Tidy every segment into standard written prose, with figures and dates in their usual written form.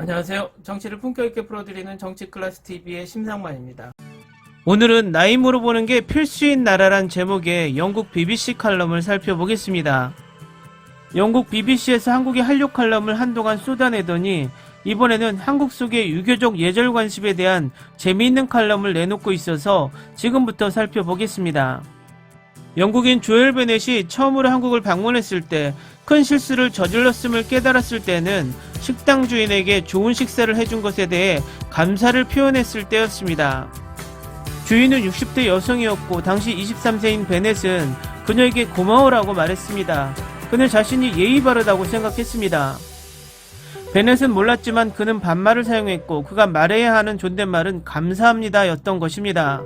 안녕하세요. 정치를 품격 있게 풀어드리는 정치클래스TV의 심상만입니다. 오늘은 나이 물어보는 게 필수인 나라란 제목의 영국 BBC 칼럼을 살펴보겠습니다. 영국 BBC에서 한국의 한류 칼럼을 한동안 쏟아내더니 이번에는 한국 속의 유교적 예절 관습에 대한 재미있는 칼럼을 내놓고 있어서 지금부터 살펴보겠습니다. 영국인 조엘 베넷이 처음으로 한국을 방문했을 때 큰 실수를 저질렀음을 깨달았을 때는 식당 주인에게 좋은 식사를 해준 것에 대해 감사를 표현했을 때였습니다. 주인은 60대 여성이었고 당시 23세인 베넷은 그녀에게 고마워라고 말했습니다. 그는 자신이 예의 바르다고 생각했습니다. 베넷은 몰랐지만 그는 반말을 사용했고 그가 말해야 하는 존댓말은 감사합니다 였던 것입니다.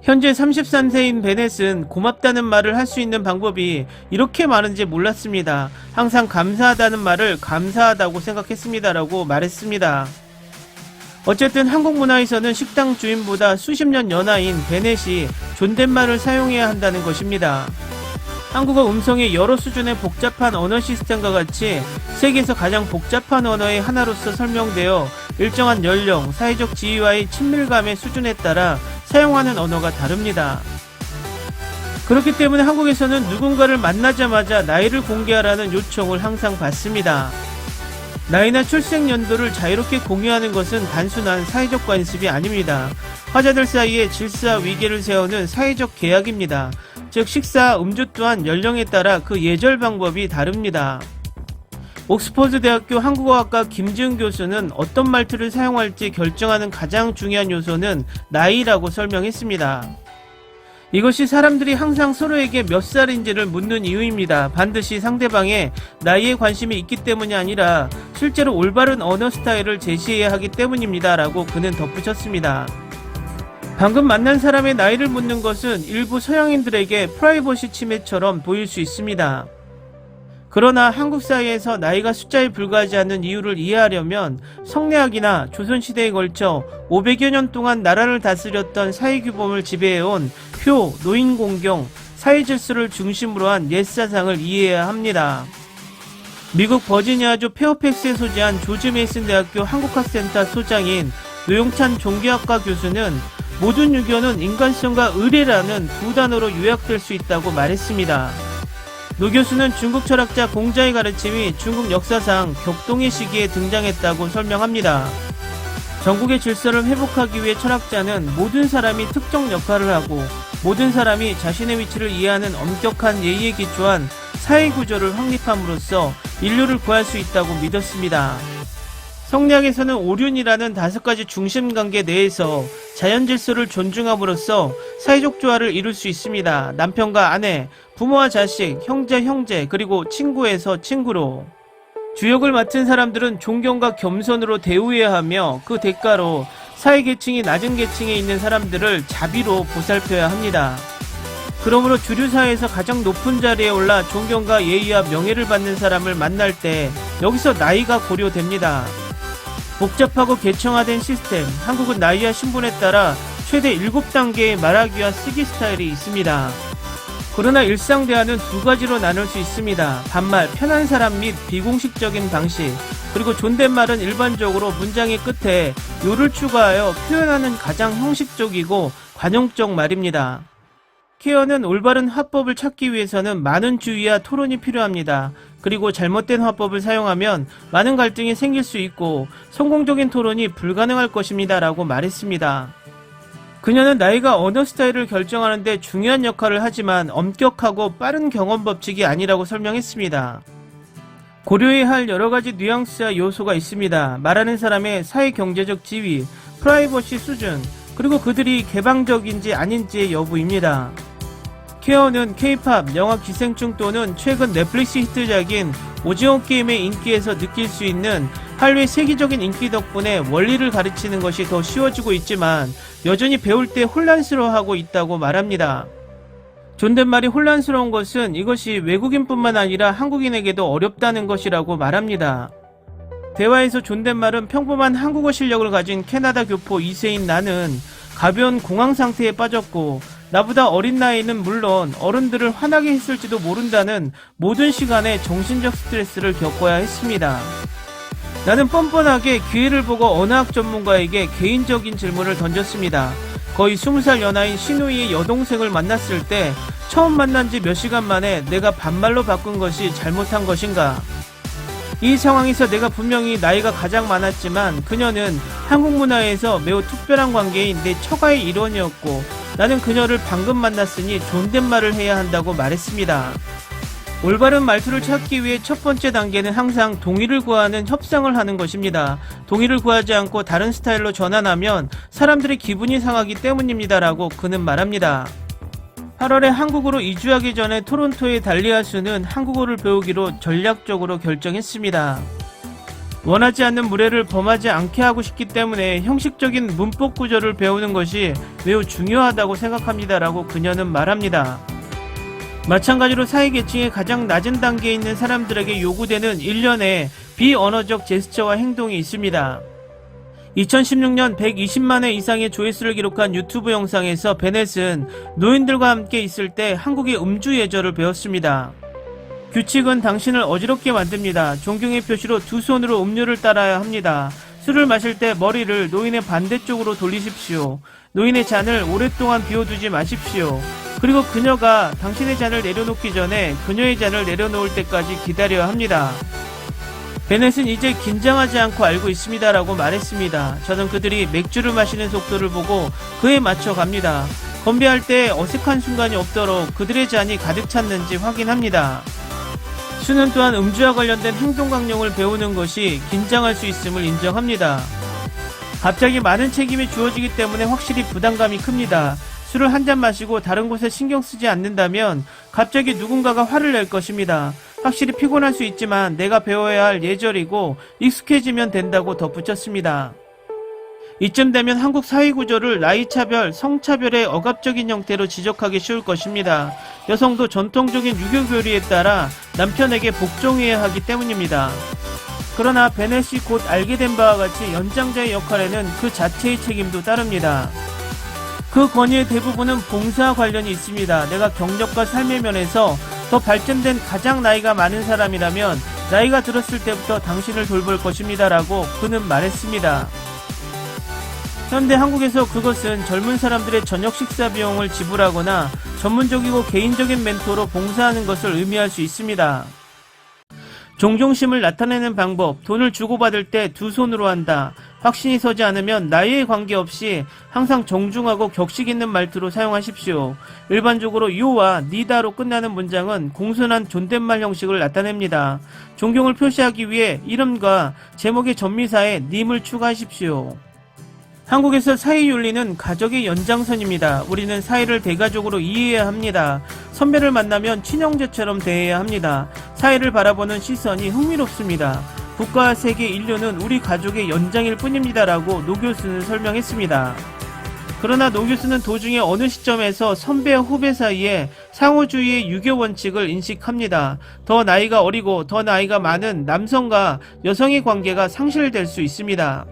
현재 33세인 베넷은 고맙다는 말을 할 수 있는 방법이 이렇게 많은지 몰랐습니다. 항상 감사하다는 말을 감사하다고 생각했습니다라고 말했습니다. 어쨌든 한국 문화에서는 식당 주인보다 수십 년 연하인 베넷이 존댓말을 사용해야 한다는 것입니다. 한국어 음성의 여러 수준의 복잡한 언어 시스템과 같이 세계에서 가장 복잡한 언어의 하나로서 설명되어 일정한 연령, 사회적 지위와의 친밀감의 수준에 따라 사용하는 언어가 다릅니다. 그렇기 때문에 한국에서는 누군가를 만나자마자 나이를 공개하라는 요청을 항상 받습니다. 나이나 출생 연도를 자유롭게 공유하는 것은 단순한 사회적 관습이 아닙니다. 화자들 사이에 질서와 위계를 세우는 사회적 계약입니다. 즉 식사, 음주 또한 연령에 따라 그 예절 방법이 다릅니다. 옥스퍼드 대학교 한국어학과 김지은 교수는 어떤 말투를 사용할지 결정하는 가장 중요한 요소는 나이라고 설명했습니다. 이것이 사람들이 항상 서로에게 몇 살인지를 묻는 이유입니다. 반드시 상대방의 나이에 관심이 있기 때문이 아니라 실제로 올바른 언어 스타일을 제시해야 하기 때문입니다. 라고 그는 덧붙였습니다. 방금 만난 사람의 나이를 묻는 것은 일부 서양인들에게 프라이버시 침해처럼 보일 수 있습니다. 그러나 한국 사회에서 나이가 숫자에 불과하지 않는 이유를 이해하려면 성례학이나 조선시대에 걸쳐 500여 년 동안 나라를 다스렸던 사회규범을 지배해온 효, 노인공경, 사회질서를 중심으로 한 옛사상을 이해해야 합니다. 미국 버지니아주 페어팩스에 소재한 조지 메이슨 대학교 한국학센터 소장인 노용찬 종교학과 교수는 모든 유교는 인간성과 의례라는 두 단어로 요약될 수 있다고 말했습니다. 노 교수는 중국 철학자 공자의 가르침이 중국 역사상 격동의 시기에 등장했다고 설명합니다. 전국의 질서를 회복하기 위해 철학자는 모든 사람이 특정 역할을 하고 모든 사람이 자신의 위치를 이해하는 엄격한 예의에 기초한 사회구조를 확립함으로써 인류를 구할 수 있다고 믿었습니다. 성리학에서는 오륜이라는 5가지 중심관계 내에서 자연질서를 존중함으로써 사회적 조화를 이룰 수 있습니다. 남편과 아내, 부모와 자식, 형제, 그리고 친구에서 친구로. 주역을 맡은 사람들은 존경과 겸손으로 대우해야 하며 그 대가로 사회계층이 낮은 계층에 있는 사람들을 자비로 보살펴야 합니다. 그러므로 주류사회에서 가장 높은 자리에 올라 존경과 예의와 명예를 받는 사람을 만날 때 여기서 나이가 고려됩니다. 복잡하고 계층화된 시스템, 한국은 나이와 신분에 따라 최대 7단계의 말하기와 쓰기 스타일이 있습니다. 그러나 일상 대화는 2가지로 나눌 수 있습니다. 반말, 편한 사람 및 비공식적인 방식, 그리고 존댓말은 일반적으로 문장의 끝에 요를 추가하여 표현하는 가장 형식적이고 관용적 말입니다. 케어는 올바른 화법을 찾기 위해서는 많은 주의와 토론이 필요합니다. 그리고 잘못된 화법을 사용하면 많은 갈등이 생길 수 있고 성공적인 토론이 불가능할 것입니다. 라고 말했습니다. 그녀는 나이가 언어 스타일을 결정하는 데 중요한 역할을 하지만 엄격하고 빠른 경험 법칙이 아니라고 설명했습니다. 고려해야 할 여러가지 뉘앙스와 요소가 있습니다. 말하는 사람의 사회경제적 지위, 프라이버시 수준, 그리고 그들이 개방적인지 아닌지의 여부입니다. 케어는 K-팝, 영화 기생충 또는 최근 넷플릭스 히트작인 오징어 게임의 인기에서 느낄 수 있는 한류의 세계적인 인기 덕분에 원리를 가르치는 것이 더 쉬워지고 있지만 여전히 배울 때 혼란스러워하고 있다고 말합니다. 존댓말이 혼란스러운 것은 이것이 외국인뿐만 아니라 한국인에게도 어렵다는 것이라고 말합니다. 대화에서 존댓말은 평범한 한국어 실력을 가진 캐나다 교포 2세인 나는 가벼운 공황 상태에 빠졌고 나보다 어린 나이는 물론 어른들을 화나게 했을지도 모른다는 모든 시간에 정신적 스트레스를 겪어야 했습니다. 나는 뻔뻔하게 기회를 보고 언어학 전문가에게 개인적인 질문을 던졌습니다. 거의 20살 연하인 시누이의 여동생을 만났을 때 처음 만난 지 몇 시간 만에 내가 반말로 바꾼 것이 잘못한 것인가? 이 상황에서 내가 분명히 나이가 가장 많았지만 그녀는 한국 문화에서 매우 특별한 관계인 내 처가의 일원이었고 나는 그녀를 방금 만났으니 존댓말을 해야 한다고 말했습니다. 올바른 말투를 찾기 위해 첫 번째 단계는 항상 동의를 구하는 협상을 하는 것입니다. 동의를 구하지 않고 다른 스타일로 전환하면 사람들의 기분이 상하기 때문입니다라고 그는 말합니다. 8월에 한국으로 이주하기 전에 토론토의 달리아수는 한국어를 배우기로 전략적으로 결정했습니다. 원하지 않는 무례를 범하지 않게 하고 싶기 때문에 형식적인 문법 구조를 배우는 것이 매우 중요하다고 생각합니다라고 그녀는 말합니다. 마찬가지로 사회계층의 가장 낮은 단계에 있는 사람들에게 요구되는 일련의 비언어적 제스처와 행동이 있습니다. 2016년 120만 회 이상의 조회수를 기록한 유튜브 영상에서 베넷은 노인들과 함께 있을 때 한국의 음주 예절을 배웠습니다. 규칙은 당신을 어지럽게 만듭니다. 존경의 표시로 두 손으로 음료를 따라야 합니다. 술을 마실 때 머리를 노인의 반대쪽으로 돌리십시오. 노인의 잔을 오랫동안 비워두지 마십시오. 그리고 그녀가 당신의 잔을 내려놓기 전에 그녀의 잔을 내려놓을 때까지 기다려야 합니다. 베넷은 이제 긴장하지 않고 알고 있습니다라고 말했습니다. 저는 그들이 맥주를 마시는 속도를 보고 그에 맞춰 갑니다. 건배할 때 어색한 순간이 없도록 그들의 잔이 가득 찼는지 확인합니다. 수는 또한 음주와 관련된 행동 강령을 배우는 것이 긴장할 수 있음을 인정합니다. 갑자기 많은 책임이 주어지기 때문에 확실히 부담감이 큽니다. 술을 한 잔 마시고 다른 곳에 신경 쓰지 않는다면 갑자기 누군가가 화를 낼 것입니다. 확실히 피곤할 수 있지만 내가 배워야 할 예절이고 익숙해지면 된다고 덧붙였습니다. 이쯤 되면 한국 사회구조를 나이차별, 성차별의 억압적인 형태로 지적하기 쉬울 것입니다. 여성도 전통적인 유교 교리에 따라 남편에게 복종해야 하기 때문입니다. 그러나 베넷이 곧 알게 된 바와 같이 연장자의 역할에는 그 자체의 책임도 따릅니다. 그 권위의 대부분은 봉사와 관련이 있습니다. 내가 경력과 삶의 면에서 더 발전된 가장 나이가 많은 사람이라면 나이가 들었을 때부터 당신을 돌볼 것입니다 라고 그는 말했습니다. 현대 한국에서 그것은 젊은 사람들의 저녁 식사 비용을 지불하거나 전문적이고 개인적인 멘토로 봉사하는 것을 의미할 수 있습니다. 존경심을 나타내는 방법, 돈을 주고받을 때 두 손으로 한다. 확신이 서지 않으면 나이에 관계없이 항상 정중하고 격식 있는 말투로 사용하십시오. 일반적으로 요와 니다로 끝나는 문장은 공손한 존댓말 형식을 나타냅니다. 존경을 표시하기 위해 이름과 제목의 전미사에 님을 추가하십시오. 한국에서 사회윤리는 가족의 연장선입니다. 우리는 사회를 대가족으로 이해해야 합니다. 선배를 만나면 친형제처럼 대해야 합니다. 사회를 바라보는 시선이 흥미롭습니다. 국가와 세계 인류는 우리 가족의 연장일 뿐입니다 라고 노 교수는 설명했습니다. 그러나 노 교수는 도중에 어느 시점에서 선배와 후배 사이에 상호주의의 유교 원칙을 인식합니다. 더 나이가 어리고 더 나이가 많은 남성과 여성의 관계가 상실될 수 있습니다.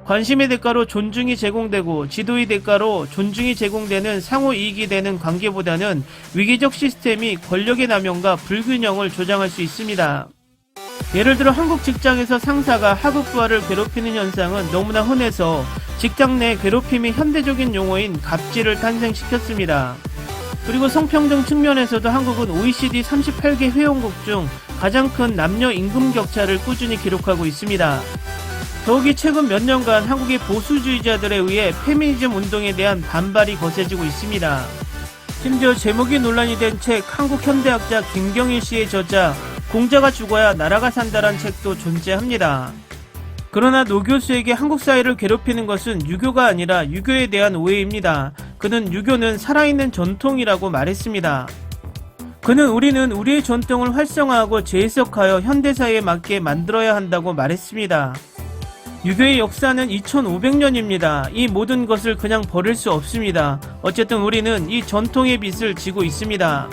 관심의 대가로 존중이 제공되고 지도의 대가로 존중이 제공되는 상호 이익이 되는 관계보다는 위계적 시스템이 권력의 남용과 불균형을 조장할 수 있습니다. 예를 들어 한국 직장에서 상사가 하급 부하를 괴롭히는 현상은 너무나 흔해서 직장 내 괴롭힘의 현대적인 용어인 갑질을 탄생시켰습니다. 그리고 성평등 측면에서도 한국은 OECD 38개 회원국 중 가장 큰 남녀 임금 격차를 꾸준히 기록하고 있습니다. 더욱이 최근 몇 년간 한국의 보수주의자들에 의해 페미니즘 운동에 대한 반발이 거세지고 있습니다. 심지어 제목이 논란이 된 책 한국 현대학자 김경일 씨의 저자 공자가 죽어야 나라가 산다란 책도 존재합니다. 그러나 노 교수에게 한국 사회를 괴롭히는 것은 유교가 아니라 유교에 대한 오해입니다. 그는 유교는 살아있는 전통이라고 말했습니다. 그는 우리는 우리의 전통을 활성화하고 재해석하여 현대사회에 맞게 만들어야 한다고 말했습니다. 유교의 역사는 2500년입니다. 이 모든 것을 그냥 버릴 수 없습니다. 어쨌든 우리는 이 전통의 빚을 지고 있습니다.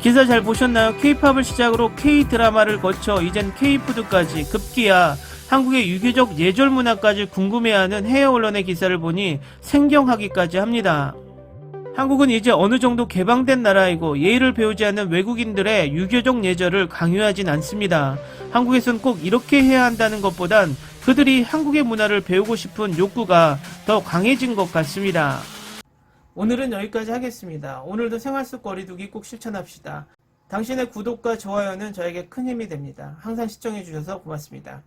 기사 잘 보셨나요? K-팝을 시작으로 K-드라마를 거쳐 이젠 K-푸드까지 급기야 한국의 유교적 예절 문화까지 궁금해하는 해외 언론의 기사를 보니 생경하기까지 합니다. 한국은 이제 어느 정도 개방된 나라이고 예의를 배우지 않는 외국인들의 유교적 예절을 강요하진 않습니다. 한국에선 꼭 이렇게 해야 한다는 것보단 그들이 한국의 문화를 배우고 싶은 욕구가 더 강해진 것 같습니다. 오늘은 여기까지 하겠습니다. 오늘도 생활 속 거리두기 꼭 실천합시다. 당신의 구독과 좋아요는 저에게 큰 힘이 됩니다. 항상 시청해주셔서 고맙습니다.